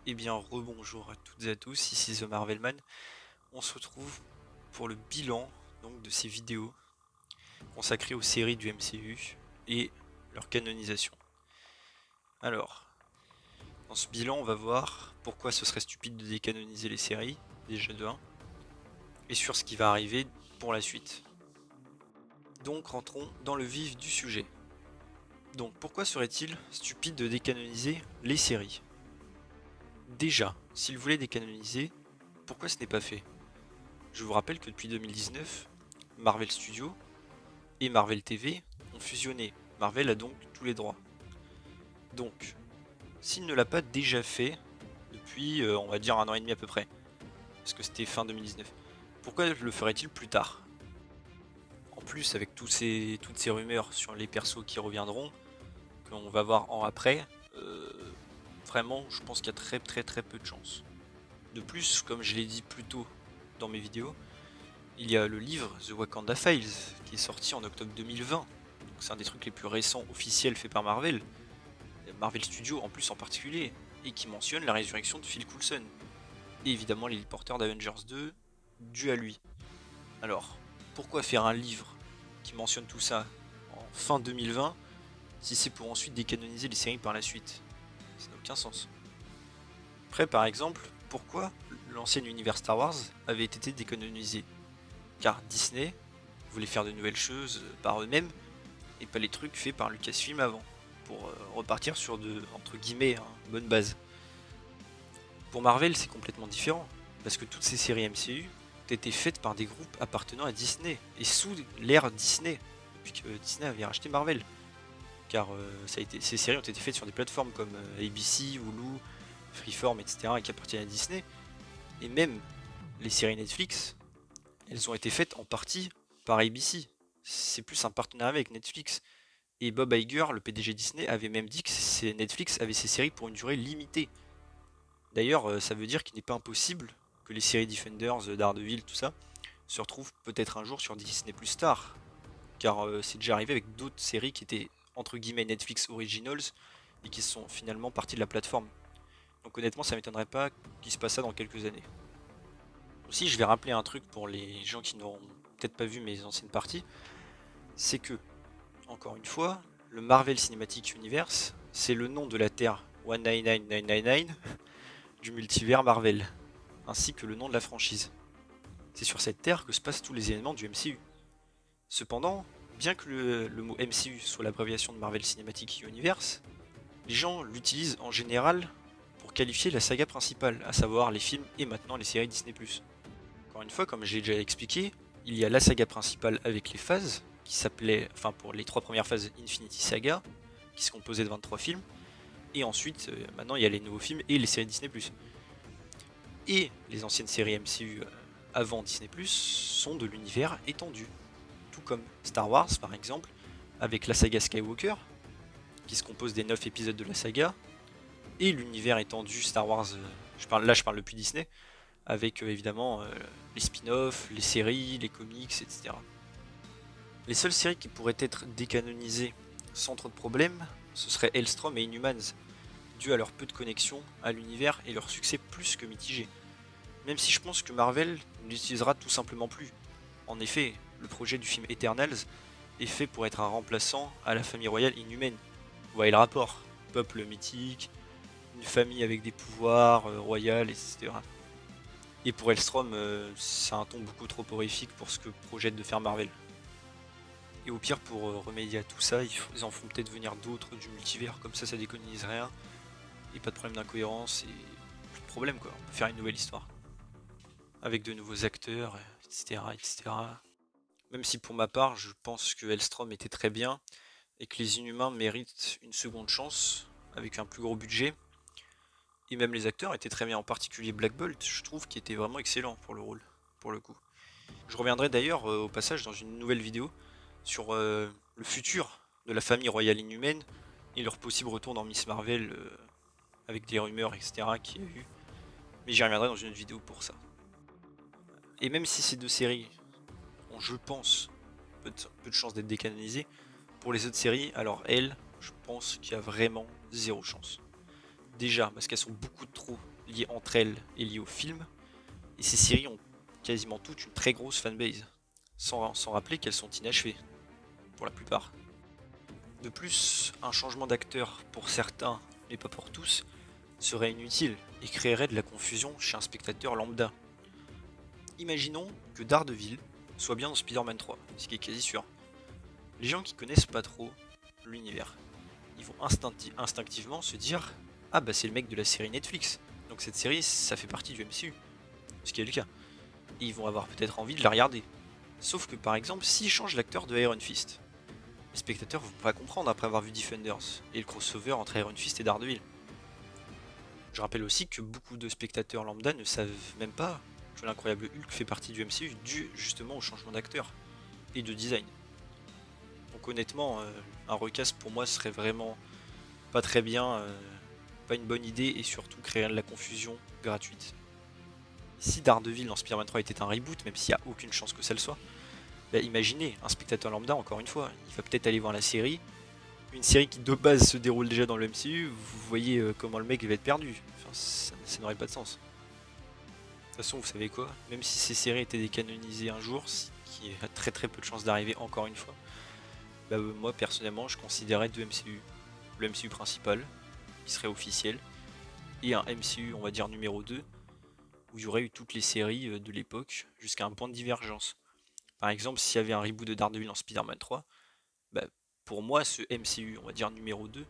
Eh bien, rebonjour à toutes et à tous, ici The Marvelman. On se retrouve pour le bilan donc, de ces vidéos consacrées aux séries du MCU et leur canonisation. Alors, dans ce bilan, on va voir pourquoi ce serait stupide de décanoniser les séries, déjà de 1, et sur ce qui va arriver pour la suite. Donc, rentrons dans le vif du sujet. Donc, pourquoi serait-il stupide de décanoniser les séries? Déjà, s'ils voulaient décanoniser, pourquoi ce n'est pas fait? Je vous rappelle que depuis 2019, Marvel Studios et Marvel TV ont fusionné. Marvel a donc tous les droits. Donc, s'il ne l'a pas déjà fait depuis, on va dire, 1 an et demi à peu près, parce que c'était fin 2019, pourquoi le ferait-il plus tard? En plus, avec toutes ces rumeurs sur les persos qui reviendront, qu'on va voir en après, vraiment, je pense qu'il y a très peu de chances. De plus, comme je l'ai dit plus tôt dans mes vidéos, il y a le livre The Wakanda Files qui est sorti en octobre 2020. C'est un des trucs les plus récents officiels faits par Marvel, Marvel Studios en plus en particulier, et qui mentionne la résurrection de Phil Coulson. Et évidemment les porteurs d'Avengers 2 dû à lui. Alors, pourquoi faire un livre qui mentionne tout ça en fin 2020 si c'est pour ensuite décanoniser les séries par la suite? Ça n'a aucun sens. Après, par exemple, pourquoi l'ancien univers Star Wars avait été décanonisé? Car Disney voulait faire de nouvelles choses par eux-mêmes et pas les trucs faits par Lucasfilm avant, pour repartir sur de, entre guillemets, hein, bonne base. Pour Marvel, c'est complètement différent, parce que toutes ces séries MCU ont été faites par des groupes appartenant à Disney, et sous l'ère Disney, depuis que Disney avait racheté Marvel. Car ces séries ont été faites sur des plateformes comme ABC, Hulu, Freeform, etc., et qui appartiennent à Disney. Et même les séries Netflix, elles ont été faites en partie par ABC. C'est plus un partenariat avec Netflix. Et Bob Iger, le PDG Disney, avait même dit que Netflix avait ses séries pour une durée limitée. D'ailleurs, ça veut dire qu'il n'est pas impossible que les séries Defenders, Daredevil, tout ça, se retrouvent peut-être un jour sur Disney Plus Star. Car c'est déjà arrivé avec d'autres séries qui étaient entre guillemets Netflix Originals et qui sont finalement parties de la plateforme. Donc honnêtement, ça m'étonnerait pas qu'il se passe ça dans quelques années. Aussi, je vais rappeler un truc pour les gens qui n'auront peut-être pas vu mes anciennes parties, c'est que, encore une fois, le Marvel Cinematic Universe, c'est le nom de la Terre 199999 du multivers Marvel, ainsi que le nom de la franchise. C'est sur cette Terre que se passent tous les événements du MCU. Cependant, bien que le mot MCU soit l'abréviation de Marvel Cinematic Universe, les gens l'utilisent en général pour qualifier la saga principale, à savoir les films et maintenant les séries Disney+. Encore une fois, comme j'ai déjà expliqué, il y a la saga principale avec les phases, qui s'appelait, enfin pour les 3 premières phases, Infinity Saga, qui se composait de 23 films, et ensuite, maintenant il y a les nouveaux films et les séries Disney+. Et les anciennes séries MCU avant Disney+, sont de l'univers étendu, tout comme Star Wars par exemple, avec la saga Skywalker, qui se compose des 9 épisodes de la saga, et l'univers étendu Star Wars, je parle depuis Disney, avec évidemment les spin-offs, les séries, les comics, etc. Les seules séries qui pourraient être décanonisées sans trop de problèmes, ce seraient Hellstrom et Inhumans, dû à leur peu de connexion à l'univers et leur succès plus que mitigé. Même si je pense que Marvel ne l'utilisera tout simplement plus. En effet, le projet du film Eternals est fait pour être un remplaçant à la famille royale inhumaine. Vous voyez le rapport, peuple mythique, une famille avec des pouvoirs royaux, etc. Et pour Hellstrom, c'est un ton beaucoup trop horrifique pour ce que projette de faire Marvel. Et au pire, pour remédier à tout ça, ils en font peut-être venir d'autres du multivers, comme ça décolonise rien, et pas de problème d'incohérence, et plus de problème quoi, on peut faire une nouvelle histoire. Avec de nouveaux acteurs, etc. etc. Même si pour ma part, je pense que Hellstrom était très bien, et que les Inhumains méritent une seconde chance, avec un plus gros budget. Et même les acteurs étaient très bien, en particulier Black Bolt, je trouve qu'il était vraiment excellent pour le rôle, pour le coup. Je reviendrai d'ailleurs au passage dans une nouvelle vidéo sur le futur de la famille royale inhumaine et leur possible retour dans Miss Marvel avec des rumeurs, etc. qu'il y a eu. Mais j'y reviendrai dans une autre vidéo pour ça. Et même si ces deux séries ont, je pense, peu de chances d'être décanonisées, pour les autres séries, je pense qu'il y a vraiment zéro chance. Déjà, parce qu'elles sont beaucoup trop liées entre elles et liées au film, et ces séries ont quasiment toutes une très grosse fanbase, sans rappeler qu'elles sont inachevées, pour la plupart. De plus, un changement d'acteur pour certains, mais pas pour tous, serait inutile et créerait de la confusion chez un spectateur lambda. Imaginons que Daredevil soit bien dans Spider-Man 3, ce qui est quasi sûr. Les gens qui connaissent pas trop l'univers, ils vont instinctivement se dire « Ah bah c'est le mec de la série Netflix, donc cette série ça fait partie du MCU », ce qui est le cas. Et ils vont avoir peut-être envie de la regarder. Sauf que par exemple, s'ils changent l'acteur de Iron Fist, les spectateurs vont pas comprendre après avoir vu Defenders et le crossover entre Iron Fist et Daredevil. Je rappelle aussi que beaucoup de spectateurs lambda ne savent même pas que l'incroyable Hulk fait partie du MCU dû justement au changement d'acteur et de design. Donc honnêtement, un recast pour moi serait vraiment pas très bien, pas une bonne idée et surtout créer de la confusion gratuite. Si Daredevil dans Spider-Man 3 était un reboot, même s'il n'y a aucune chance que ça le soit, bah imaginez, un spectateur lambda, encore une fois, il va peut-être aller voir la série, une série qui de base se déroule déjà dans le MCU, vous voyez comment le mec va être perdu, enfin, ça n'aurait pas de sens. De toute façon, vous savez quoi, même si ces séries étaient décanonisées un jour, ce qui a très peu de chances d'arriver encore une fois, bah, moi personnellement je considérais deux MCU. Le MCU principal, qui serait officiel, et un MCU on va dire numéro 2, où il y aurait eu toutes les séries de l'époque, jusqu'à un point de divergence. Par exemple, s'il y avait un reboot de Daredevil en Spider-Man 3, bah, pour moi ce MCU on va dire numéro 2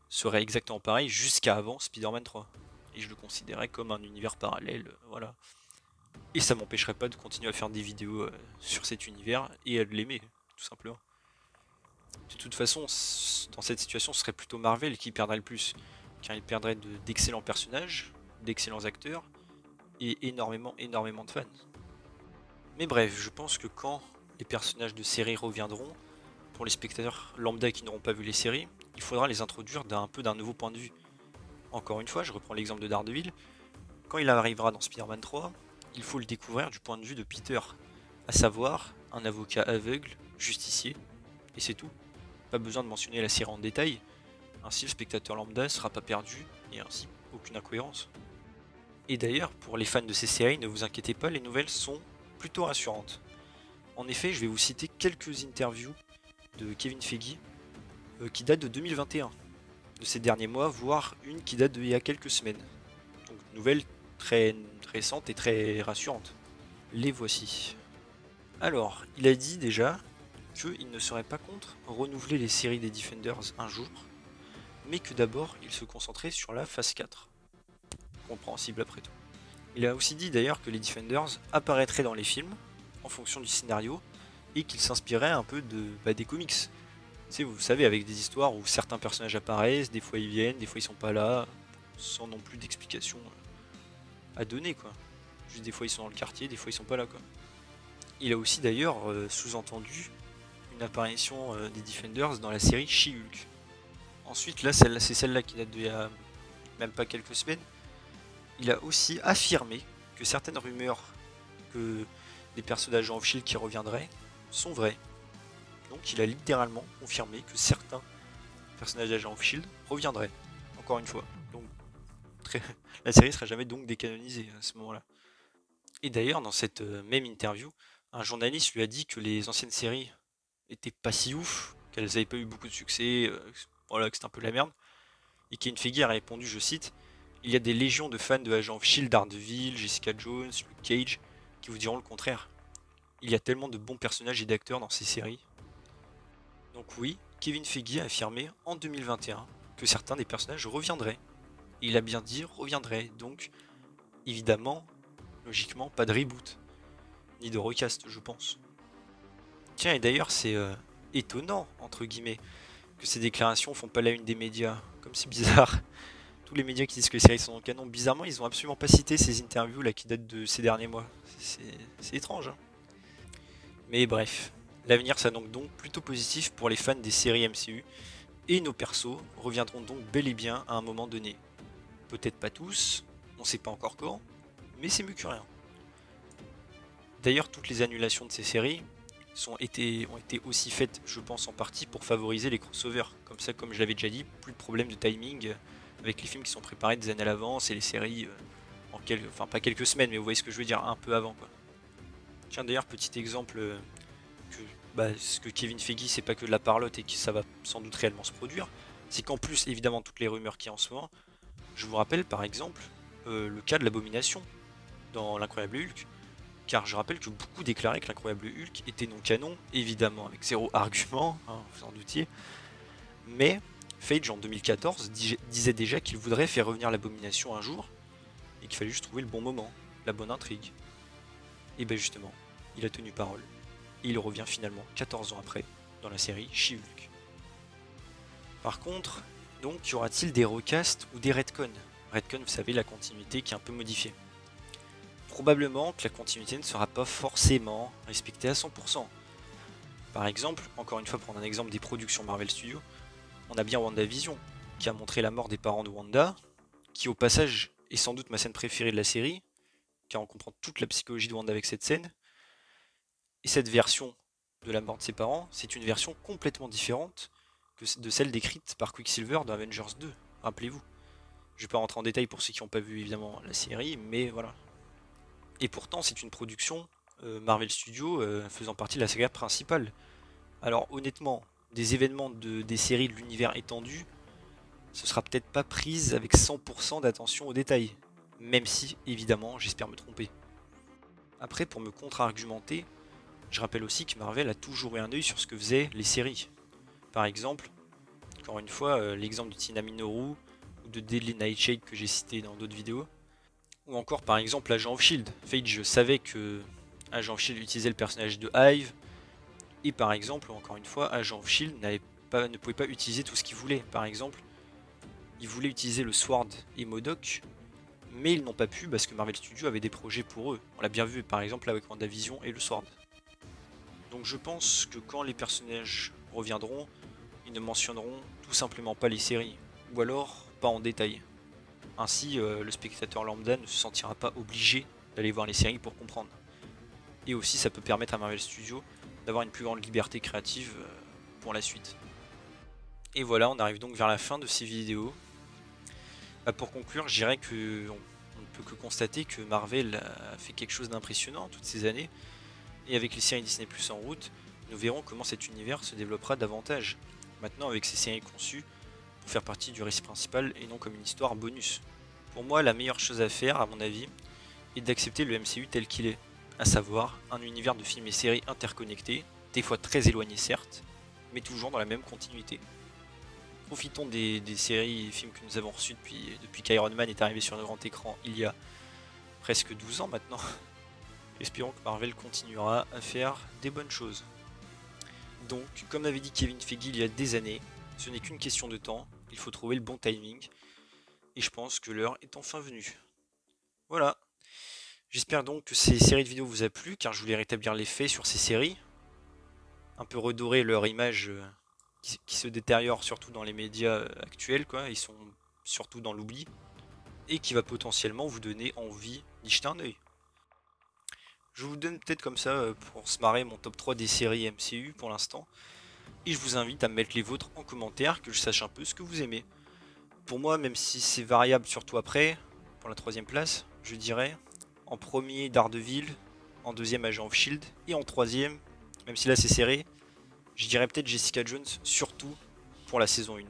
serait exactement pareil jusqu'à avant Spider-Man 3. Et je le considérais comme un univers parallèle, voilà. Et ça m'empêcherait pas de continuer à faire des vidéos sur cet univers et de l'aimer, tout simplement. De toute façon, dans cette situation, ce serait plutôt Marvel qui perdrait le plus, car il perdrait d'excellents personnages, d'excellents acteurs, et énormément de fans. Mais bref, je pense que quand les personnages de séries reviendront, pour les spectateurs lambda qui n'auront pas vu les séries, il faudra les introduire d'un peu d'un nouveau point de vue. Encore une fois, je reprends l'exemple de Daredevil, quand il arrivera dans Spider-Man 3, il faut le découvrir du point de vue de Peter, à savoir un avocat aveugle, justicier, et c'est tout. Pas besoin de mentionner la série en détail, ainsi le spectateur lambda ne sera pas perdu, et ainsi aucune incohérence. Et d'ailleurs, pour les fans de ces séries, ne vous inquiétez pas, les nouvelles sont plutôt rassurantes. En effet, je vais vous citer quelques interviews de Kevin Feige qui datent de 2021, de ces derniers mois, voire une qui date d'il y a quelques semaines. Donc nouvelles très récentes et très rassurantes. Les voici. Alors, il a dit déjà qu'il ne serait pas contre renouveler les séries des Defenders un jour, mais que d'abord il se concentrait sur la phase 4. Compréhensible après tout. Il a aussi dit d'ailleurs que les Defenders apparaîtraient dans les films, en fonction du scénario, et qu'ils s'inspiraient un peu des comics. Tu sais, vous savez, avec des histoires où certains personnages apparaissent, des fois ils viennent, des fois ils sont pas là, sans non plus d'explication à donner quoi. Juste des fois ils sont dans le quartier, des fois ils sont pas là quoi. Il a aussi d'ailleurs sous-entendu une apparition des Defenders dans la série She-Hulk. Ensuite là, c'est celle-là qui date d'il y a même pas quelques semaines. Il a aussi affirmé que certaines rumeurs que des personnages d'agents of S.H.I.E.L.D. qui reviendraient sont vraies. Donc il a littéralement confirmé que certains personnages d'agents of S.H.I.E.L.D. reviendraient. Encore une fois. Donc la série sera jamais donc décanonisée à ce moment-là. Et d'ailleurs, dans cette même interview, un journaliste lui a dit que les anciennes séries étaient pas si ouf, qu'elles n'avaient pas eu beaucoup de succès, voilà, que c'était un peu la merde. Et Kevin Feige a répondu, je cite, « Il y a des légions de fans de Agents of S.H.I.E.L.D., Daredevil, Jessica Jones, Luke Cage, qui vous diront le contraire. Il y a tellement de bons personnages et d'acteurs dans ces séries. » Donc oui, Kevin Feige a affirmé en 2021 que certains des personnages reviendraient. Et il a bien dit reviendraient, donc évidemment, logiquement, pas de reboot, ni de recast, je pense. Tiens, et d'ailleurs, c'est étonnant, entre guillemets, que ces déclarations font pas la une des médias, comme c'est bizarre. Tous les médias qui disent que les séries sont dans le canon, bizarrement, ils ont absolument pas cité ces interviews là qui datent de ces derniers mois. C'est étrange, hein. Mais bref, l'avenir s'annonce donc plutôt positif pour les fans des séries MCU, et nos persos reviendront donc bel et bien à un moment donné. Peut-être pas tous, on sait pas encore quand, mais c'est mieux que rien. D'ailleurs, toutes les annulations de ces séries ont été aussi faites, je pense, en partie pour favoriser les crossovers. Comme ça, comme je l'avais déjà dit, plus de problème de timing avec les films qui sont préparés des années à l'avance et les séries en quelques, enfin pas quelques semaines, mais vous voyez ce que je veux dire, un peu avant quoi. Tiens d'ailleurs petit exemple que ce que Kevin Feige c'est pas que de la parlotte et que ça va sans doute réellement se produire, c'est qu'en plus évidemment toutes les rumeurs qu'il y a en ce moment, je vous rappelle par exemple le cas de l'Abomination dans l'Incroyable Hulk, car je rappelle que beaucoup déclaraient que l'Incroyable Hulk était non canon, évidemment avec zéro argument, hein, vous en doutiez, mais Feige en 2014 disait déjà qu'il voudrait faire revenir l'Abomination un jour, et qu'il fallait juste trouver le bon moment, la bonne intrigue. Et ben justement, il a tenu parole, et il revient finalement 14 ans après, dans la série She-Hulk. Par contre, donc, y aura-t-il des recasts ou des retcons? Retcon, vous savez, la continuité qui est un peu modifiée. Probablement que la continuité ne sera pas forcément respectée à 100%. Par exemple, encore une fois, prendre un exemple des productions Marvel Studios, on a bien WandaVision, qui a montré la mort des parents de Wanda, qui au passage est sans doute ma scène préférée de la série, car on comprend toute la psychologie de Wanda avec cette scène. Et cette version de la mort de ses parents, c'est une version complètement différente de celle décrite par Quicksilver dans Avengers 2, rappelez-vous. Je vais pas rentrer en détail pour ceux qui n'ont pas vu évidemment la série, mais voilà. Et pourtant c'est une production Marvel Studios faisant partie de la saga principale. Alors honnêtement, des événements des séries de l'univers étendu, ce sera peut-être pas prise avec 100% d'attention aux détails. Même si, évidemment, j'espère me tromper. Après, pour me contre-argumenter, je rappelle aussi que Marvel a toujours eu un œil sur ce que faisaient les séries. Par exemple, encore une fois, l'exemple de Tina Minoru ou de Deadly Nightshade que j'ai cité dans d'autres vidéos. Ou encore par exemple Agent of Shield. Feige savait que Agent of Shield utilisait le personnage de Hive. Et par exemple, encore une fois, Agent of Shield ne pouvait pas utiliser tout ce qu'il voulait. Par exemple, il voulait utiliser le Sword et MODOK, mais ils n'ont pas pu parce que Marvel Studios avait des projets pour eux. On l'a bien vu par exemple avec WandaVision et le Sword. Donc je pense que quand les personnages reviendront, ils ne mentionneront tout simplement pas les séries, ou alors pas en détail. Ainsi, le spectateur lambda ne se sentira pas obligé d'aller voir les séries pour comprendre. Et aussi, ça peut permettre à Marvel Studios d'avoir une plus grande liberté créative pour la suite. Et voilà, on arrive donc vers la fin de ces vidéos. Pour conclure, je dirais qu'on ne peut que constater que Marvel a fait quelque chose d'impressionnant toutes ces années. Et avec les séries Disney Plus en route, nous verrons comment cet univers se développera davantage. Maintenant, avec ces séries conçues pour faire partie du récit principal et non comme une histoire bonus. Pour moi, la meilleure chose à faire, à mon avis, est d'accepter le MCU tel qu'il est, à savoir un univers de films et séries interconnectés, des fois très éloignés certes, mais toujours dans la même continuité. Profitons des séries et films que nous avons reçus depuis qu'Iron Man est arrivé sur le grand écran il y a presque 12 ans maintenant. Espérons que Marvel continuera à faire des bonnes choses. Donc, comme l'avait dit Kevin Feige il y a des années, ce n'est qu'une question de temps, il faut trouver le bon timing, et je pense que l'heure est enfin venue. Voilà. J'espère donc que ces séries de vidéos vous a plu, car je voulais rétablir les faits sur ces séries, un peu redorer leur image qui se détériore surtout dans les médias actuels, quoi. Ils sont surtout dans l'oubli, et qui va potentiellement vous donner envie d'y jeter un œil. Je vous donne peut-être comme ça, pour se marrer, mon top 3 des séries MCU pour l'instant. Et je vous invite à me mettre les vôtres en commentaire, que je sache un peu ce que vous aimez. Pour moi, même si c'est variable surtout après, pour la troisième place, je dirais en premier Daredevil, en deuxième Agent of Shield, et en troisième, même si là c'est serré, je dirais peut-être Jessica Jones, surtout pour la saison 1.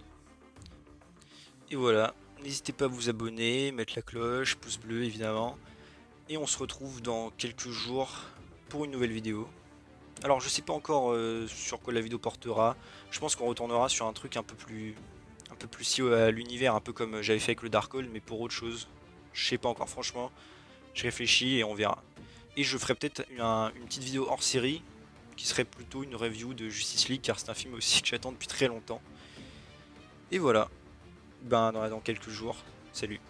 Et voilà, n'hésitez pas à vous abonner, mettre la cloche, pouce bleu évidemment. Et on se retrouve dans quelques jours pour une nouvelle vidéo. Alors je sais pas encore sur quoi la vidéo portera. Je pense qu'on retournera sur un truc un peu plus lié à l'univers, un peu comme j'avais fait avec le Darkhold, mais pour autre chose. Je sais pas encore franchement. Je réfléchis et on verra. Et je ferai peut-être une petite vidéo hors série, qui serait plutôt une review de Justice League, car c'est un film aussi que j'attends depuis très longtemps. Et voilà. Ben dans quelques jours. Salut.